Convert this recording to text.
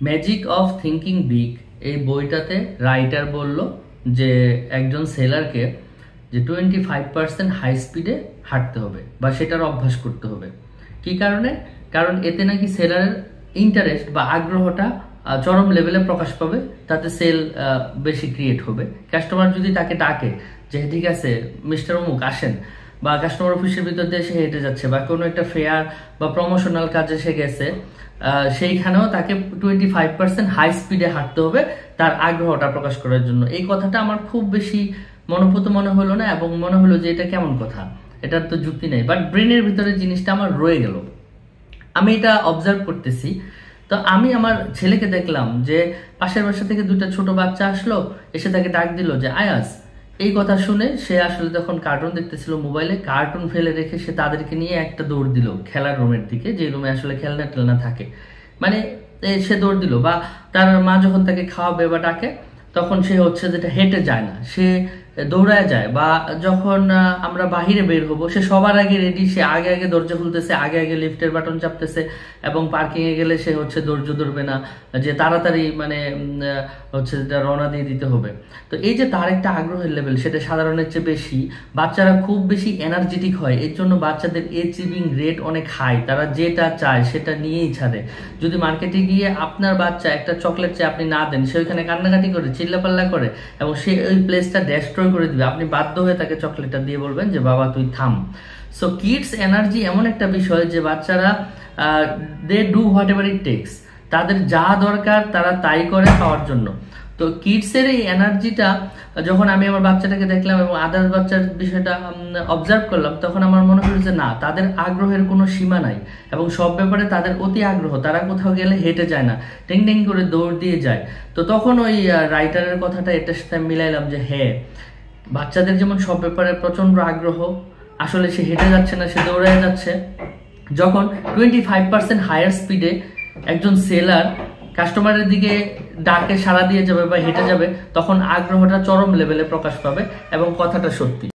Magic of thinking big এই বইটাতে writer বলল যে একজন সেলারকে যে 25% হাই স্পিডে হাঁটতে হবে বা সেটার অভ্যাস করতে হবে। কি কারণে? কারণ এতে নাকি সেলারের ইন্টারেস্ট বা আগ্রহটা চরম লেভেলে প্রকাশ পাবে, তাতে সেল বেশি ক্রিয়েট হবে। কাস্টমার যদি তাকে ডাকে যে ঠিক আছে মিস্টার অমুক আসেন, বা কাস্টমার অফিসের ভিতর দিয়ে সে হেঁটে যাচ্ছে বা কোনো একটা ফেয়ার বা প্রমোশনাল কাজে সে গেছে, সেইখানেও তাকে 25% হাই স্পিডে হাঁটতে হবে তার আগ্রহটা প্রকাশ করার জন্য। এই কথাটা আমার খুব বেশি মনোপুত মনে হলো না, এবং মনে হলো যে এটা কেমন কথা, এটার তো যুক্তি নেই, বাট ব্রেনের ভিতরে জিনিসটা আমার রয়ে গেল। আমি এটা অবজার্ভ করতেছি। তো আমি আমার ছেলেকে দেখলাম যে পাশের বাসা থেকে দুটা ছোট বাচ্চা আসলো, এসে তাকে ডাক দিল যে আয়াস। এই কথা শুনে সে আসলে তখন কার্টুন দেখতেছিল মোবাইলে, কার্টুন ফেলে রেখে সে তাদেরকে নিয়ে একটা দৌড় দিল খেলার রুমের দিকে, যে রুমে আসলে খেলনা টেলনা থাকে। মানে সে দৌড় দিল, বা তার মা যখন তাকে খাওয়াবে বা ডাকে তখন সে হচ্ছে যেটা হেঁটে যায় না, সে দৌড়ায় যায়। বা যখন আমরা বাহিরে বের হবো সে সবার আগে রেডি, সে আগে আগে দরজা খুলতেছে, আগে আগে লিফটের বাটন চাপতেছে, এবং পার্কিং এ গেলে সে হচ্ছে ধৈর্য ধরবে না যে তাড়াতাড়ি মানে হচ্ছে যেটা রওনা দিয়ে দিতে হবে। তো এই যে তার একটা আগ্রহের লেভেল সেটা সাধারণের চেয়ে বেশি। বাচ্চারা খুব বেশি এনার্জেটিক হয়, এর জন্য বাচ্চাদের অ্যাচিভিং রেট অনেক হাই, তারা যেটা চায় সেটা নিয়েই ছাড়ে। যদি মার্কেটে গিয়ে আপনার বাচ্চা একটা চকলেট চেয়ে আপনি না দেন, সে ওইখানে কান্নাকাটি করে চিল্লাপাল্লা করে এবং সে ওই প্লেসটা ডেস্ট্রয় করে দিবে, আপনি বাধ্য হয়ে তাকে চকলেটটা দিয়ে বলবেন যে বাবা তুই থাম। সো কিডস এনার্জি এমন একটা বিষয় যে বাচ্চারা they do whatever it takes, তাদের যা দরকার তারা তাই করে পাওয়ার জন্য। তো কিডসের এই এনার্জিটা যখন আমি আমার বাচ্চাটাকে দেখলাম এবং আদার্স বাচ্চার বিষয়টা অবজার্ভ করলাম, তখন আমার মনে হলো যে না, তাদের আগ্রহের কোনো সীমা নাই এবং সব ব্যাপারে তাদের অতি আগ্রহ। তারা কোথাও গেলে হেঁটে যায় না, টেং টেং করে দৌড় দিয়ে যায়। তো তখন ওই রাইটারের কথাটা এটার সাথে মিলাইলাম যে হ্যাঁ, বাচ্চাদের যেমন সব ব্যাপারে প্রচন্ড আগ্রহ, আসলে সে হেঁটে যাচ্ছে না, সে দৌড়ায় যাচ্ছে। যখন 25% হায়ার স্পিডে একজন সেলার কাস্টমারের দিকে ডাকে সাড়া দিয়ে যাবে বা হেঁটে যাবে, তখন আগ্রহটা চরম লেভেলে প্রকাশ পাবে এবং কথাটা সত্যি।